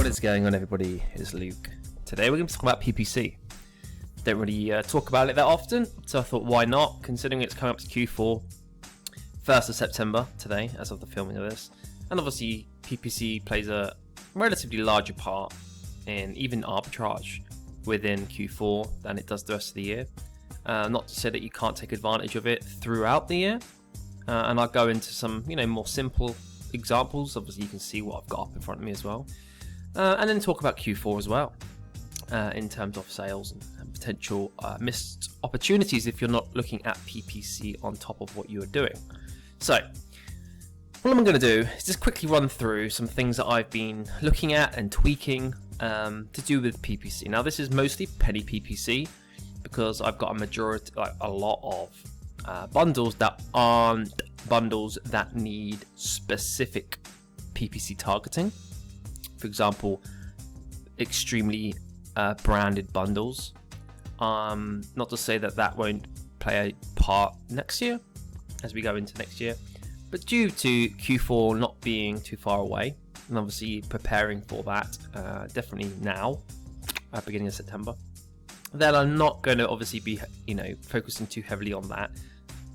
is going on, everybody? It's Luke. Today we're going to talk about PPC. Don't really talk about it that often, so I thought why not, considering it's coming up to Q4, 1st of September today, as of the filming of this. And obviously PPC plays a relatively larger part in even arbitrage within Q4 than it does the rest of the year. Not to say that you can't take advantage of it throughout the year, and I'll go into some more simple examples. Obviously you can see what I've got up in front of me as well, and then talk about Q4 as well, in terms of sales and potential missed opportunities if you're not looking at PPC on top of what you are doing. So what I'm going to do is just quickly run through some things that I've been looking at and tweaking to do with PPC. Now this is mostly penny PPC because I've got a lot of bundles that aren't bundles that need specific PPC targeting. For example, extremely branded bundles. Not to say that won't play a part next year as we go into next year, but due to Q4 not being too far away, and obviously preparing for that, definitely now, at beginning of September, then I'm not going to obviously be focusing too heavily on that,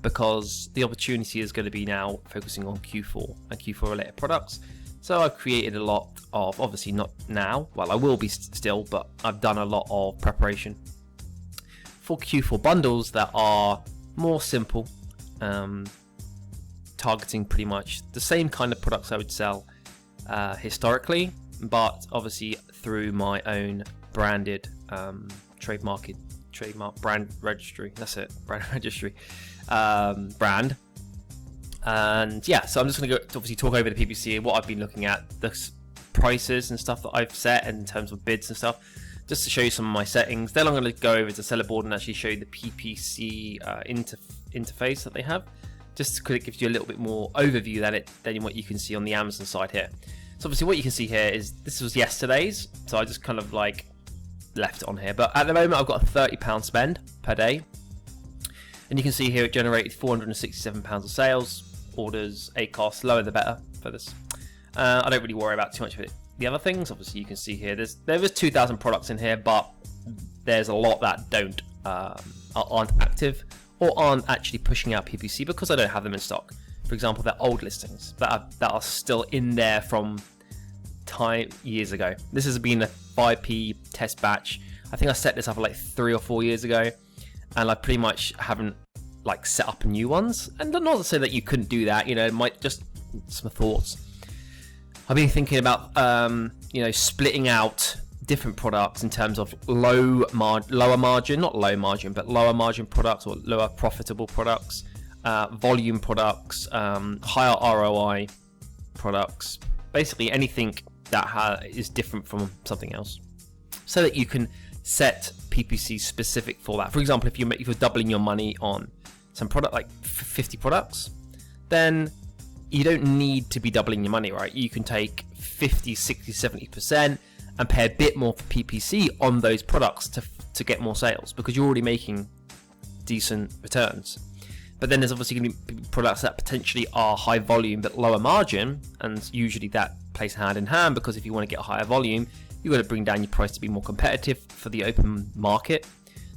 because the opportunity is going to be now focusing on Q4 and Q4 related products. So I've created a lot of, obviously not now, well I will be still, but I've done a lot of preparation for Q4 bundles that are more simple, targeting pretty much the same kind of products I would sell historically, but obviously through my own branded trademark brand registry. That's it, brand registry brand. And yeah, so I'm just going to go obviously talk over the PPC, what I've been looking at, the prices and stuff that I've set in terms of bids and stuff, just to show you some of my settings. Then I'm going to go over to SellerBoard and actually show you the PPC interface that they have, just because it gives you a little bit more overview than what you can see on the Amazon side here. So obviously what you can see here is this was yesterday's, so I just kind of like left it on here. But at the moment I've got a £30 spend per day, and you can see here it generated £467 of sales. Orders, ACOS, lower the better for this. I don't really worry about too much of it. The other things, obviously you can see here, there is 2,000 products in here, but there's a lot that aren't active or aren't actually pushing out PPC because I don't have them in stock. For example, they're old listings that are still in there from years ago. This has been a 5p test batch. I think I set this up like 3 or 4 years ago, and I pretty much haven't set up new ones. And not to say that you couldn't do that, might just some thoughts. I've been thinking about splitting out different products in terms of lower margin, not low margin, but lower margin products or lower profitable products, volume products, higher ROI products, basically anything that is different from something else, so that you can set PPC specific for that. For example, if you're doubling your money on some product, like 50 products, then you don't need to be doubling your money, right? You can take 50, 60, 70% and pay a bit more for PPC on those products to get more sales, because you're already making decent returns. But then there's obviously going to be products that potentially are high volume but lower margin, and usually that plays hand in hand, because if you want to get a higher volume, you've got to bring down your price to be more competitive for the open market,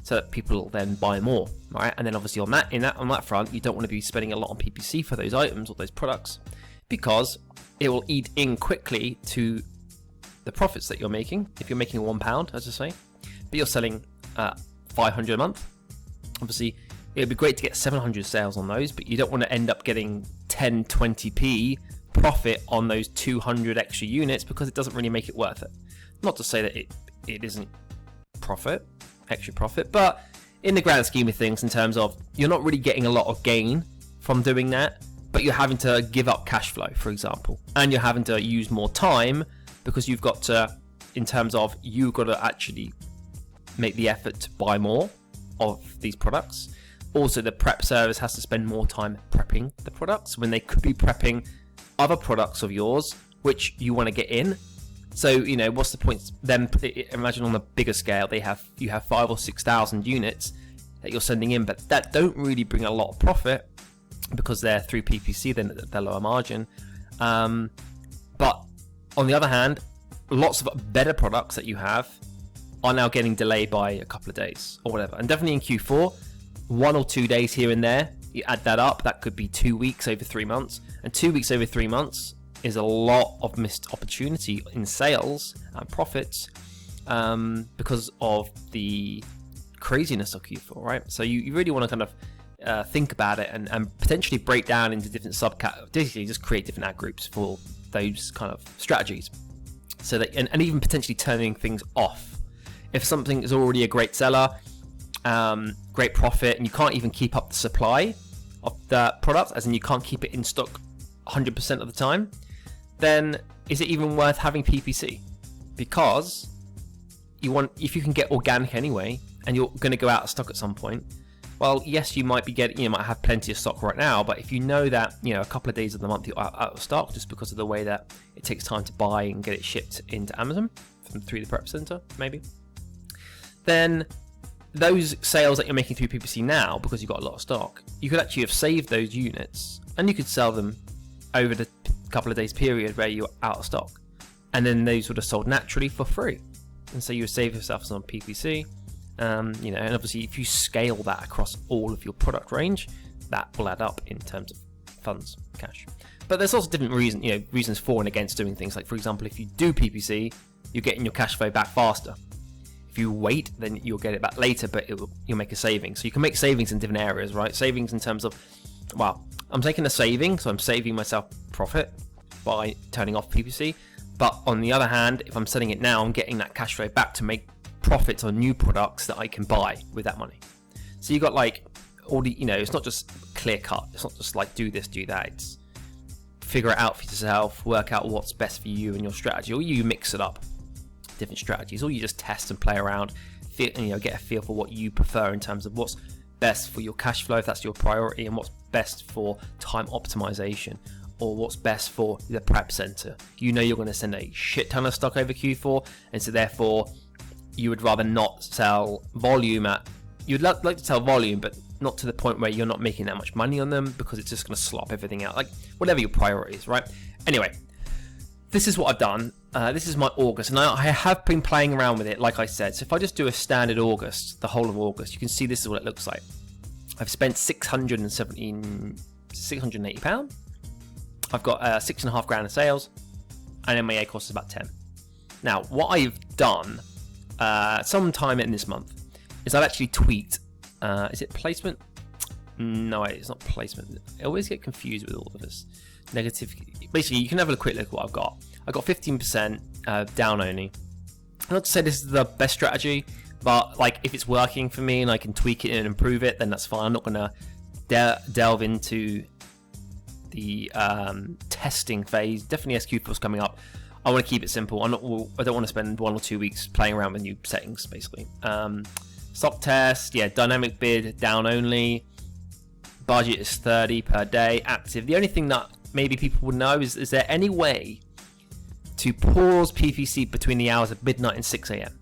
so that people will then buy more, right? And then obviously on that front, you don't want to be spending a lot on PPC for those items or those products, because it will eat in quickly to the profits that you're making. If you're making £1, as I say, but you're selling 500 a month, obviously it'd be great to get 700 sales on those, but you don't want to end up getting 10, 20p profit on those 200 extra units, because it doesn't really make it worth it. Not to say that it isn't extra profit, but in the grand scheme of things, in terms of you're not really getting a lot of gain from doing that, but you're having to give up cash flow, for example, and you're having to use more time, because you've got to, in terms of you've got to actually make the effort to buy more of these products. Also, the prep service has to spend more time prepping the products when they could be prepping other products of yours which you want to get in. So, what's the point then? Imagine on a bigger scale, you have 5,000 or 6,000 units that you're sending in, but that don't really bring a lot of profit because they're through PPC, then they're lower margin. But on the other hand, lots of better products that you have are now getting delayed by a couple of days or whatever. And definitely in Q4, 1 or 2 days here and there, you add that up, that could be 2 weeks over 3 months. And 2 weeks over 3 months is a lot of missed opportunity in sales and profits because of the craziness of Q4, right? So you really want to kind of think about it and potentially break down into different subcategories, basically just create different ad groups for those kind of strategies. So that, and even potentially turning things off. If something is already a great seller, great profit, and you can't even keep up the supply of the product, as in you can't keep it in stock 100% of the time, then is it even worth having PPC? Because if you can get organic anyway, and you're going to go out of stock at some point, well, yes, you might have plenty of stock right now, but if you know that, a couple of days of the month you're out of stock just because of the way that it takes time to buy and get it shipped into Amazon through the prep center, maybe, then those sales that you're making through PPC now, because you've got a lot of stock, you could actually have saved those units and you could sell them over the couple of days period where you're out of stock, and then those would have sold naturally for free, and so you would save yourself some PPC. And obviously if you scale that across all of your product range, that will add up in terms of funds, cash. But there's also different reasons for and against doing things. Like, for example, if you do PPC, you're getting your cash flow back faster. If you wait, then you'll get it back later, but you'll make a savings. So you can make savings in different areas, right? Savings in terms of, well, I'm taking a saving, so I'm saving myself profit by turning off PPC. But on the other hand, if I'm selling it now, I'm getting that cash flow back to make profits on new products that I can buy with that money. So you got like all the, it's not just clear cut. It's not just like do this, do that. It's figure it out for yourself, work out what's best for you and your strategy, or you mix it up, different strategies, or you just test and play around, get a feel for what you prefer in terms of what's best for your cash flow if that's your priority, and what's best for time optimization, or what's best for the prep center. You're going to send a shit ton of stock over Q4, and so therefore you would rather not sell volume you'd like to sell volume, but not to the point where you're not making that much money on them, because it's just going to slop everything out, like whatever your priorities, right? Anyway, this is what I've done. This is my August, and I have been playing around with it, like I said. So if I just do a standard August, the whole of August, you can see this is what it looks like. I've spent £680. I've got 6.5 grand in sales, and MAA cost is about 10. Now, what I've done sometime in this month is I've actually tweaked. Is it placement? No, it's not placement. I always get confused with all of this negative. Basically, you can have a quick look at what I've got. I've got 15% down only. Not to say this is the best strategy, but like if it's working for me and I can tweak it and improve it, then that's fine. I'm not going to delve into the testing phase. Definitely SQ4 is coming up. I want to keep it simple. I don't want to spend 1 or 2 weeks playing around with new settings, basically. Stock test, dynamic bid, down only. Budget is 30 per day, active. The only thing that maybe people would know is there any way to pause PPC between the hours of midnight and 6 a.m?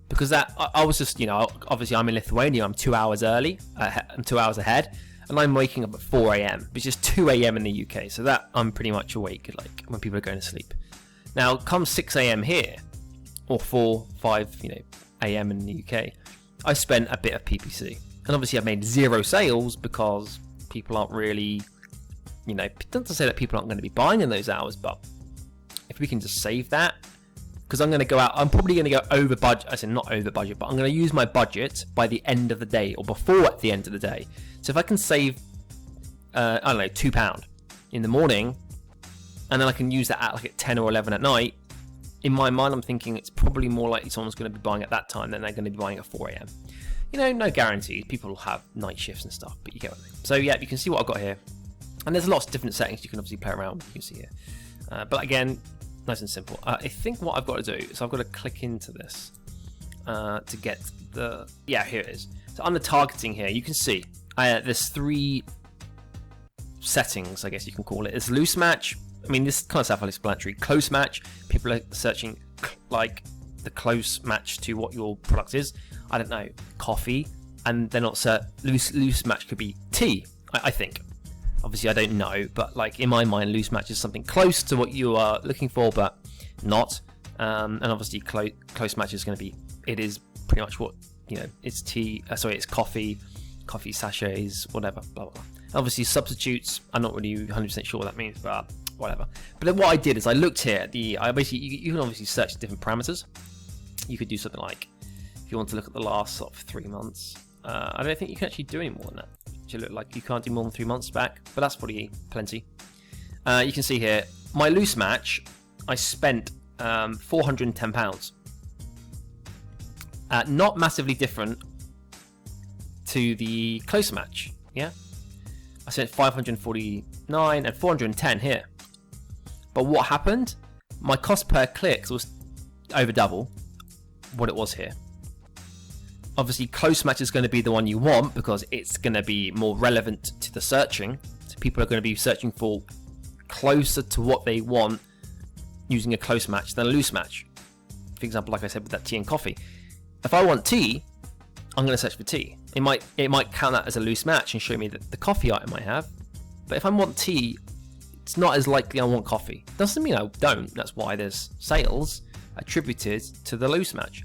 Because that, I was just, obviously I'm in Lithuania, I'm 2 hours early, I'm 2 hours ahead, and I'm waking up at 4 a.m, which is 2 a.m. in the UK, so that I'm pretty much awake, like when people are going to sleep. Now, come 6 a.m. here, or 5 a.m. in the UK, I spent a bit of PPC. And obviously I've made 0 sales because people aren't really, not to say that people aren't going to be buying in those hours, but if we can just save that, because I'm going to go out, I'm probably going to go over budget, I say not over budget, but I'm going to use my budget by the end of the day, or before at the end of the day. So if I can save, I don't know, £2 in the morning, and then I can use that at 10 or 11 at night, in my mind I'm thinking it's probably more likely someone's going to be buying at that time than they're going to be buying at 4 a.m. No guarantees, people will have night shifts and stuff, but you get what I mean. So yeah, you can see what I've got here, and there's lots of different settings you can obviously play around with, you can see here. But again, nice and simple. I think what I've got to do is I've got to click into this to get the, here it is. So under targeting here, you can see there's 3 settings, I guess you can call it. It's loose match. I mean, this is kind of self-explanatory. Close match, people are searching like the close match to what your product is. I don't know, coffee, and they're not loose match could be tea, I think. Obviously I don't know, but like in my mind loose match is something close to what you are looking for, but not. And obviously close match is going to be, it is pretty much what, you know, it's tea, it's coffee sachets, whatever, blah, blah, blah. Obviously substitutes, I'm not really 100% sure what that means, but whatever. But then what I did is I looked here at you can obviously search different parameters. You could do something like, if you want to look at the last sort of 3 months, I don't think you can actually do any more than that. It look like you can't do more than 3 months back, but that's probably plenty. You can see here, my loose match, I spent £410. Not massively different to the close match, yeah? I spent 549 and 410 here. But what happened? My cost per click was over double what it was here. Obviously, close match is going to be the one you want because it's going to be more relevant to the searching. So people are going to be searching for closer to what they want using a close match than a loose match. For example, like I said with that tea and coffee. If I want tea, I'm going to search for tea. It might count that as a loose match and show me the coffee item I have. But if I want tea, it's not as likely I want coffee. Doesn't mean I don't. That's why there's sales attributed to the loose match.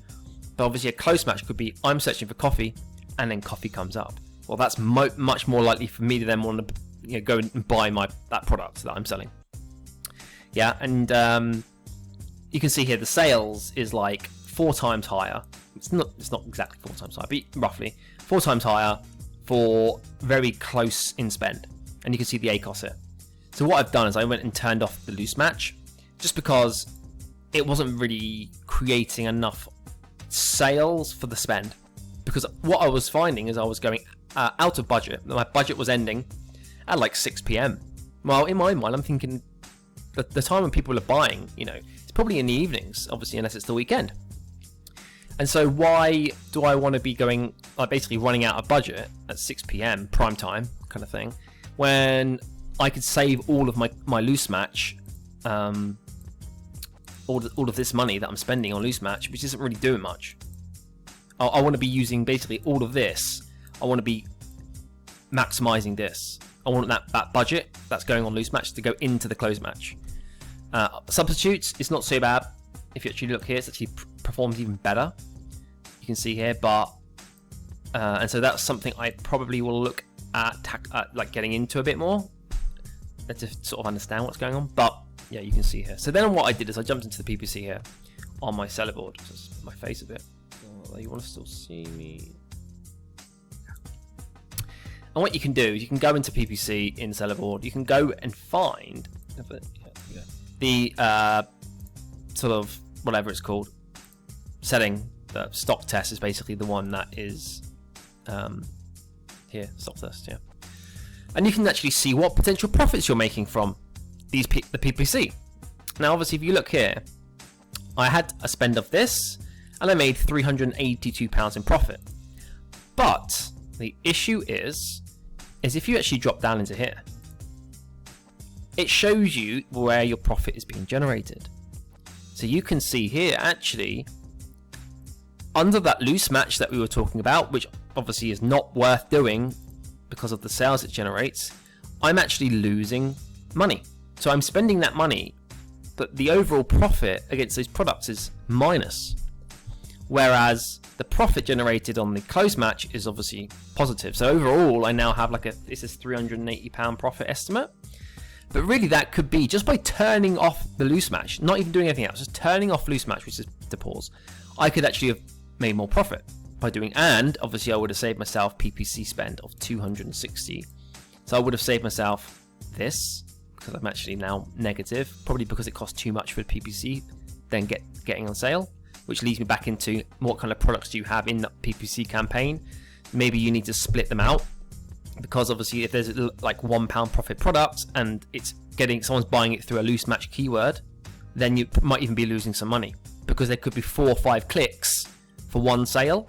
But obviously a close match could be I'm searching for coffee and then coffee comes up. Well, that's much more likely for me to then want to go and buy that product that I'm selling. Yeah, and you can see here the sales is like 4 times higher. It's not exactly 4 times higher, but roughly 4 times higher for very close in spend. And you can see the ACOS here. So what I've done is I went and turned off the loose match just because it wasn't really creating enough sales for the spend. Because what I was finding is I was going out of budget. My budget was ending at like 6 p.m. Well, in my mind, I'm thinking the time when people are buying, it's probably in the evenings, obviously, unless it's the weekend. And so why do I want to be going, basically running out of budget at 6 p.m. prime time kind of thing, when I could save all of my loose match, all of this money that I'm spending on loose match, which isn't really doing much. I want to be using basically all of this. I want to be maximizing this. I want that budget that's going on loose match to go into the close match. Substitutes, it's not so bad. If you actually look here, it's actually performs even better. You can see here, but and so that's something I probably will look at like getting into a bit more to sort of understand what's going on. But yeah, you can see here. So then what I did is I jumped into the PPC here on my SellerBoard. Just my face a bit. Oh, you want to still see me? And what you can do is you can go into PPC in SellerBoard. You can go and find the sort of whatever it's called setting. The stock test is basically the one that is here, stock test, yeah. And you can actually see what potential profits you're making from the PPC. Now, obviously, if you look here, I had a spend of this, and I made £382 in profit. But the issue is if you actually drop down into here, it shows you where your profit is being generated. So you can see here, actually, under that loose match that we were talking about, which obviously is not worth doing because of the sales it generates, I'm actually losing money. So I'm spending that money, but the overall profit against those products is minus. Whereas the profit generated on the close match is obviously positive. So overall, I now have this is £380 profit estimate. But really that could be just by turning off the loose match, not even doing anything else, just turning off loose match, which is the pause. I could actually have made more profit by doing, and obviously I would have saved myself PPC spend of 260. So I would have saved myself this, because I'm actually now negative, probably because it costs too much for the PPC then getting on sale, which leads me back into what kind of products do you have in that PPC campaign. Maybe you need to split them out, because obviously if there's like £1 profit product and it's someone's buying it through a loose match keyword, then you might even be losing some money, because there could be 4 or 5 clicks for one sale,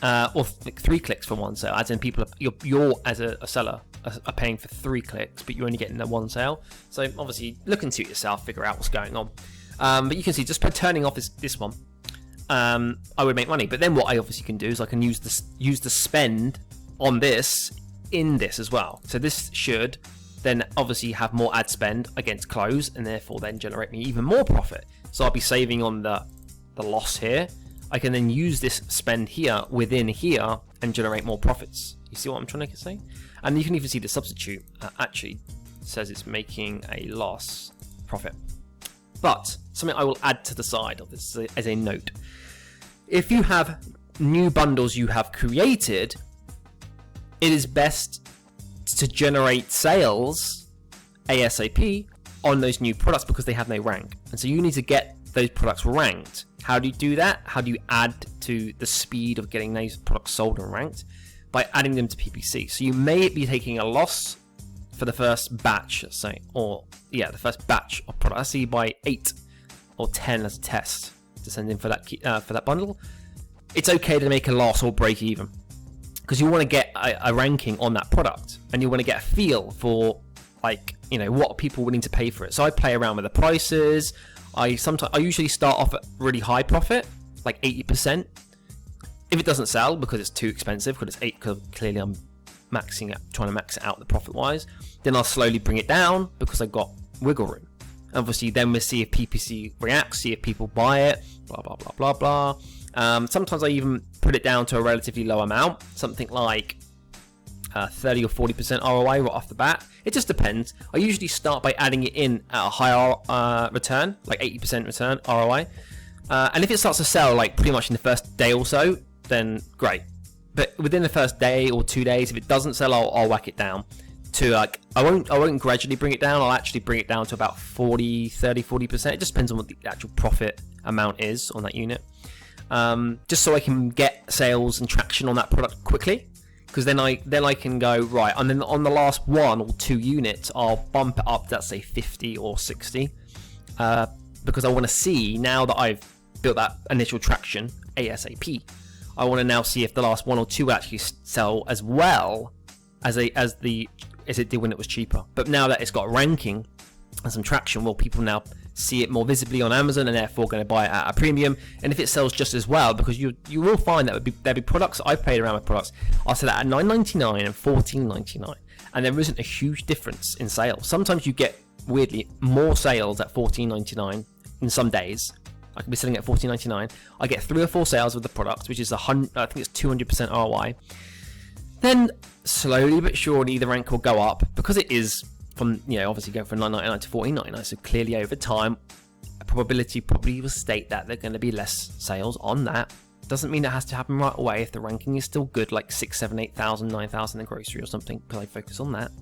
or 3 clicks for one sale, as in people you're as a seller are paying for 3 clicks, but you're only getting that one sale. So obviously look into it yourself, figure out what's going on. But you can see just by turning off this one, I would make money. But then what I obviously can do is I can use the spend on this in this as well. So this should then obviously have more ad spend against close, and therefore then generate me even more profit. So I'll be saving on the loss here. I can then use this spend here within here and generate more profits. You see what I'm trying to say? And you can even see the substitute actually says it's making a loss profit. But something I will add to the side of this as a note. If you have new bundles you have created, it is best to generate sales ASAP on those new products because they have no rank. And so you need to get those products ranked. How do you do that? How do you add to the speed of getting those products sold and ranked? By adding them to PPC. So you may be taking a loss for the first batch, let's say, or yeah, the first batch of products. Let's say you buy 8 or 10 as a test to send in for that bundle. It's okay to make a loss or break even because you want to get a ranking on that product and you want to get a feel for, like, you know, what are people willing to pay for it. So I play around with the prices. I usually start off at really high profit, like 80%. If it doesn't sell because it's too expensive, because it's 8, because clearly I'm trying to max it out the profit wise, then I'll slowly bring it down because I've got wiggle room. Obviously, then we'll see if PPC reacts, see if people buy it, blah blah blah blah blah. Sometimes I even put it down to a relatively low amount, something like 30 or 40% ROI right off the bat. It just depends. I usually start by adding it in at a higher return, like 80% return ROI. And if it starts to sell like pretty much in the first day or so, then great. But within the first day or 2 days, if it doesn't sell, I'll whack it down to, like, I won't gradually bring it down. I'll actually bring it down to about 40%. It just depends on what the actual profit amount is on that unit. Just so I can get sales and traction on that product quickly. Because then I can go, right, and then on the last 1 or 2 units, I'll bump it up to, let's say, 50 or 60. Because I want to see, now that I've built that initial traction ASAP, I want to now see if the last 1 or 2 actually sell as well as it did when it was cheaper. But now that it's got ranking and some traction, well, people now see it more visibly on Amazon and therefore going to buy it at a premium. And if it sells just as well, because you will find that there'll be products, I've played around with products, I'll sell that at $9.99 and $14.99, and there isn't a huge difference in sales. Sometimes you get, weirdly, more sales at $14.99 in some days. I could be selling at $14.99. I get 3 or 4 sales with the product, which is I think it's 200% ROI. Then slowly but surely the rank will go up because it is from, you know, obviously going from $9.99 to $14.99. So clearly over time, a probability probably will state that there are going to be less sales on that. Doesn't mean it has to happen right away if the ranking is still good, like 6, 7, 8,000, 9,000 in grocery or something, because I focus on that.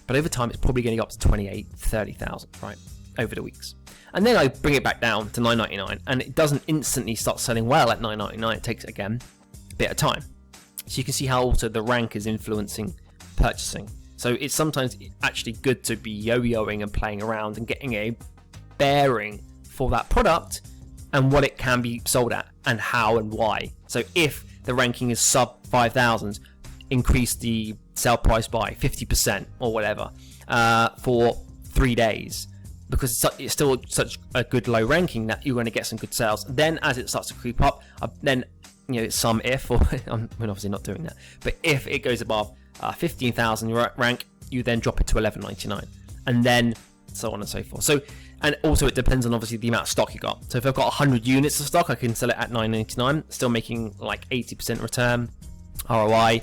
But over time, it's probably going to go up to 28, 30,000, right, over the weeks. And then I bring it back down to $9.99, and it doesn't instantly start selling well at $9.99. It takes, again, a bit of time. So you can see how also the rank is influencing purchasing. So it's sometimes actually good to be yo-yoing and playing around and getting a bearing for that product and what it can be sold at and how and why. So if the ranking is sub 5,000, increase the sell price by 50% or whatever for 3 days, because it's still such a good low ranking that you're going to get some good sales. Then as it starts to creep up, then, you know, it's some if, or I'm obviously not doing that, but if it goes above 15,000 rank, you then drop it to $11.99, and then so on and so forth. So, and also it depends on obviously the amount of stock you got. So if I've got 100 units of stock, I can sell it at $9.99, still making like 80% return ROI.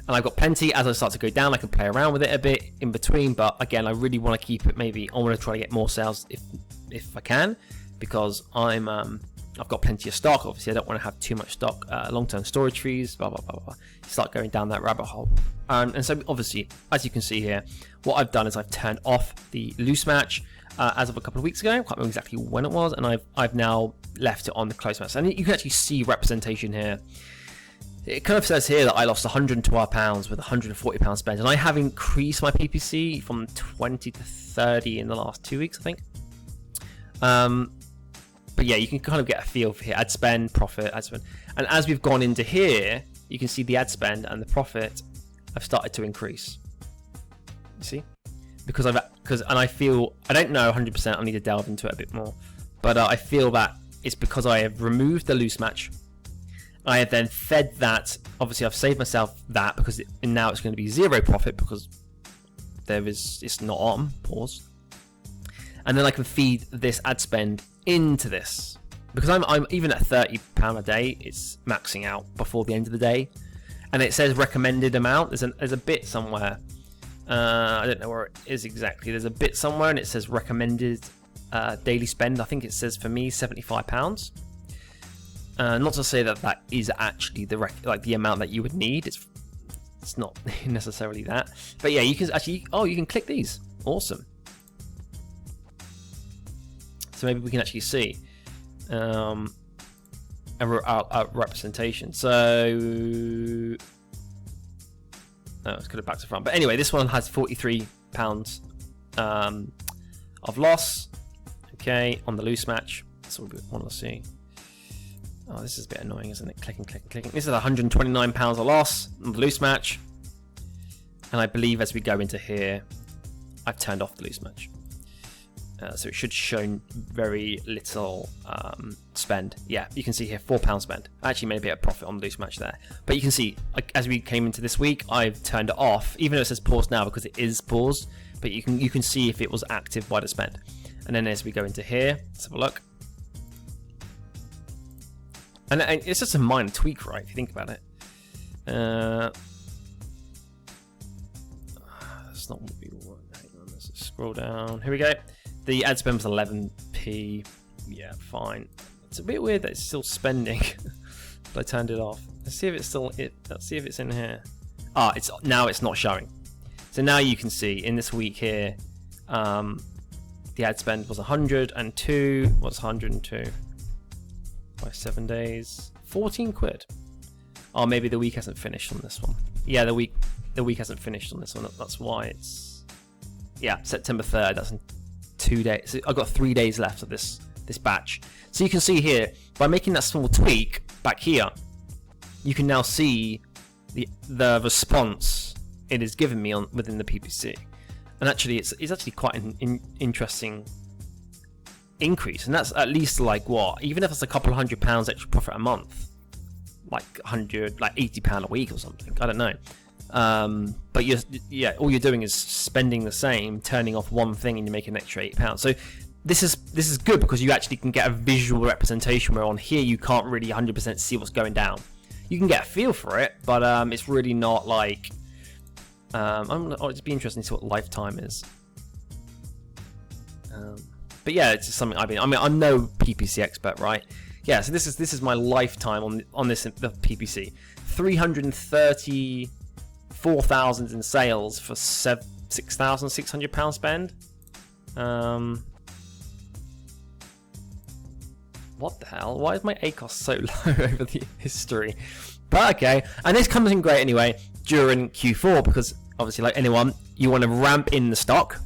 And I've got plenty. As I start to go down, I can play around with it a bit in between. But again, I really want to keep it. Maybe I want to try to get more sales if I can, because I've got plenty of stock. Obviously, I don't want to have too much stock. Long-term storage fees, blah blah blah blah. Start going down that rabbit hole. And so obviously, as you can see here, what I've done is I've turned off the loose match as of a couple of weeks ago. I can't remember exactly when it was, and I've now left it on the close match. And you can actually see representation here. It kind of says here that I lost £112 with £140 spent, and I have increased my PPC from 20 to 30 in the last 2 weeks, I think. But yeah, you can kind of get a feel for here: ad spend, profit, ad spend. And as we've gone into here, you can see the ad spend and the profit have started to increase. You see, because I feel, I don't know 100%. I need to delve into it a bit more, but I feel that it's because I have removed the loose match. I have then fed that. Obviously, I've saved myself that because now it's going to be zero profit, because it's not on, pause. And then I can feed this ad spend into this. Because I'm even at £30 a day, it's maxing out before the end of the day. And it says recommended amount. There's a bit somewhere. I don't know where it is exactly. There's a bit somewhere and it says recommended daily spend. I think it says for me £75. Not to say that is actually the amount that you would need. It's not necessarily that. But yeah, you can actually you can click these. Awesome. So maybe we can actually see a representation. So let's go back to front. But anyway, this one has £43 of loss. Okay, on the loose match. That's what we want to see. Oh, this is a bit annoying, isn't it? Clicking. This is £129 of loss on the loose match. And I believe as we go into here, I've turned off the loose match. So it should show very little spend. Yeah, you can see here £4 spend. I actually made a bit of profit on the loose match there. But you can see, like, as we came into this week, I've turned it off, even though it says paused now because it is paused. But you can see if it was active by the spend. And then as we go into here, let's have a look. And it's just a minor tweak, right? If you think about it. That's not what we want. Hang on, let's scroll down. Here we go. The ad spend was 11p. Yeah, fine. It's a bit weird that it's still spending. But I turned it off. Let's see if it's still it. Let's see if it's in here. It's not showing. So now you can see in this week here, the ad spend was 102. What's 102? By 7 days, 14 quid. Oh, maybe the week hasn't finished on this one. Yeah, the week hasn't finished on this one. That's why it's September 3rd. That's in 2 days. So I've got 3 days left of this batch. So you can see here by making that small tweak back here, you can now see the response it is giving me within the PPC, and actually it's actually quite an interesting increase, and that's at least like what, even if it's a couple of £100 extra profit a month, like £80 a week or something, I don't know. But all you're doing is spending the same, turning off one thing, and you're making an extra £8. So this is good because you actually can get a visual representation, where on here you can't really 100% see what's going down. You can get a feel for it, but it's really not like it'd be interesting to see what lifetime is. But yeah, it's just something I'm no PPC expert, right? Yeah, so this is my lifetime on the PPC. 334,000 in sales for £6,600 spend. What the hell? Why is my ACOS so low over the history? But okay, and this comes in great anyway during Q4, because obviously, like anyone, you want to ramp in the stock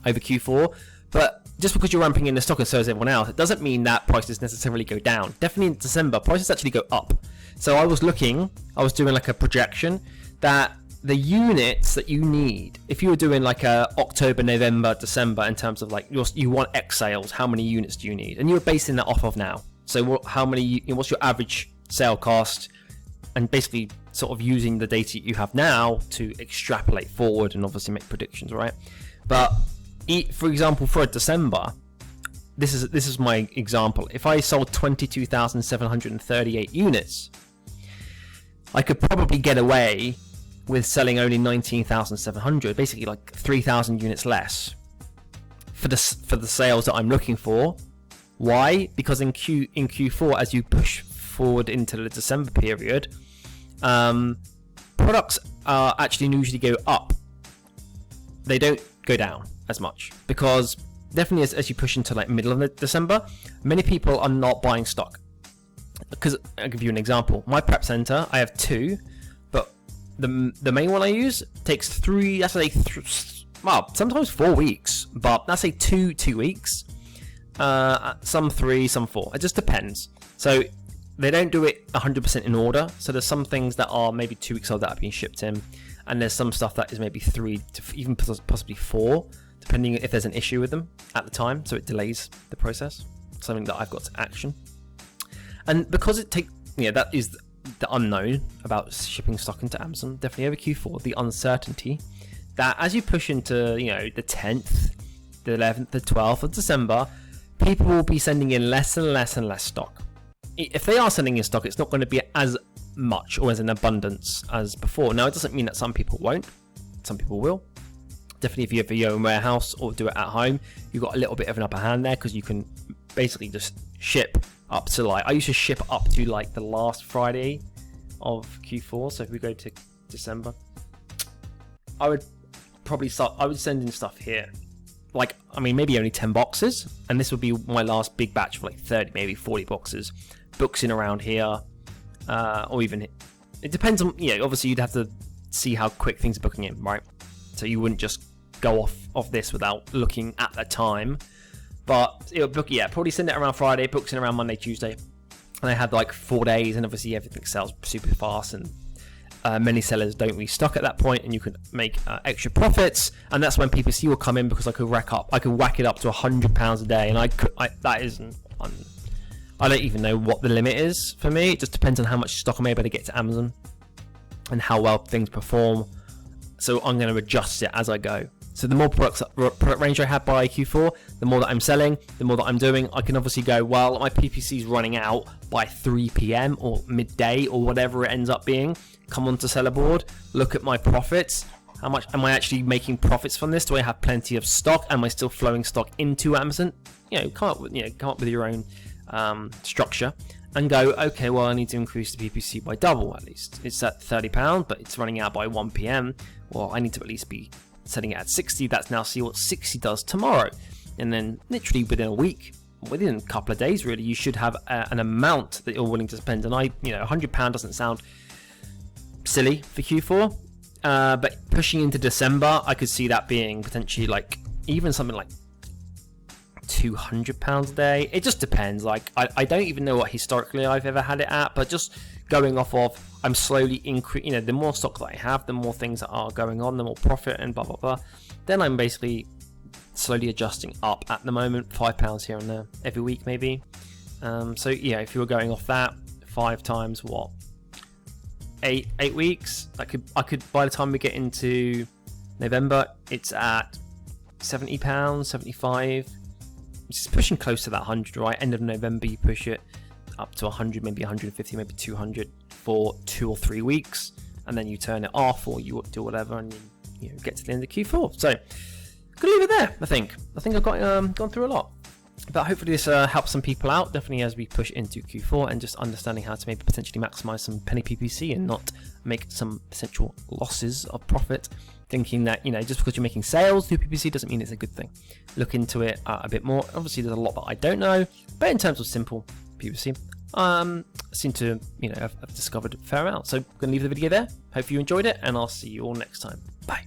over Q4, but just because you're ramping in the stock and so is everyone else, it doesn't mean that prices necessarily go down. Definitely in December, prices actually go up. So I was doing like a projection that the units that you need, if you were doing like a October, November, December, in terms of like you want X sales, how many units do you need? And you were basing that off of now. So what's your average sale cost? And basically sort of using the data you have now to extrapolate forward and obviously make predictions, right? But for example, for December, this is my example. If I sold 22,738 units, I could probably get away with selling only 19,700, basically like 3,000 units less for the sales that I'm looking for. Why? Because in Q4, as you push forward into the December period, products actually usually go up. They don't go down as much, because definitely as you push into like middle of December, many people are not buying stock. Because I'll give you an example. My prep center, I have 2, but the main one I use takes 3. That's like sometimes 4 weeks, but that's like 2 weeks. Some 3, some 4. It just depends. So they don't do it 100% in order. So there's some things that are maybe 2 weeks old that have been shipped in, and there's some stuff that is maybe 3 to even possibly 4, depending if there's an issue with them at the time. So it delays the process. Something that I've got to action. And because that is the unknown about shipping stock into Amazon, definitely over Q4, the uncertainty that as you push into, you know, the 10th, the 11th, the 12th of December, people will be sending in less and less and less stock. If they are sending in stock, it's not going to be as much or as in abundance as before. Now, it doesn't mean that some people won't. Some people will. Definitely if you have your own warehouse or do it at home, you've got a little bit of an upper hand there, because you can basically just ship up to, like, I used to ship up to like the last Friday of Q4. So if we go to December, I would send in stuff here. Like, I mean, maybe only 10 boxes, and this would be my last big batch of like 30, maybe 40 boxes. Books in around here, or even, it depends on, yeah, obviously you'd have to see how quick things are booking in, right? So you wouldn't just go off this without looking at the time. But it would book, yeah, probably send it around Friday, books in around Monday, Tuesday. And I had like 4 days, and obviously everything sells super fast, and many sellers don't restock at that point, and you can make extra profits. And that's when PPC will come in, because I could whack it up to £100 a day, and that isn't. I don't even know what the limit is for me. It just depends on how much stock I'm able to get to Amazon and how well things perform. So I'm going to adjust it as I go. So the more product range I have by Q4, the more that I'm selling, the more that I'm doing. I can obviously go, well, my PPC is running out by 3 p.m. or midday or whatever it ends up being. Come onto SellerBoard, look at my profits. How much am I actually making profits from this? Do I have plenty of stock? Am I still flowing stock into Amazon? Come up with your own structure and go, okay, well, I need to increase the PPC by double at least. It's at £30, but it's running out by 1 p.m. Well, I need to at least be setting it at 60. That's now see what 60 does tomorrow. And then literally within a week, within a couple of days, really, you should have an amount that you're willing to spend. And £100 doesn't sound silly for Q4, but pushing into December, I could see that being potentially like even something like £200 a day. It just depends. Like, I don't even know what historically I've ever had it at, but just going off of, I'm slowly increasing, the more stock that I have, the more things that are going on, the more profit and blah blah blah. Then I'm basically slowly adjusting up at the moment, £5 here and there every week maybe. So yeah, if you were going off that 5 times what, 8 weeks, I could by the time we get into November, it's at £70, 75. It's pushing close to that 100, right? End of November, you push it up to 100, maybe 150, maybe 200 for 2 or 3 weeks, and then you turn it off, or you do whatever, and you get to the end of Q4. So, could leave it there. I think I've gone through a lot, but hopefully this helps some people out. Definitely as we push into Q4, and just understanding how to maybe potentially maximize some penny PPC and not make some potential losses of profit. Thinking that, just because you're making sales through PPC doesn't mean it's a good thing. Look into it a bit more. Obviously, there's a lot that I don't know, but in terms of simple PPC, I seem to, I've discovered a fair amount. So I'm going to leave the video there. Hope you enjoyed it, and I'll see you all next time. Bye.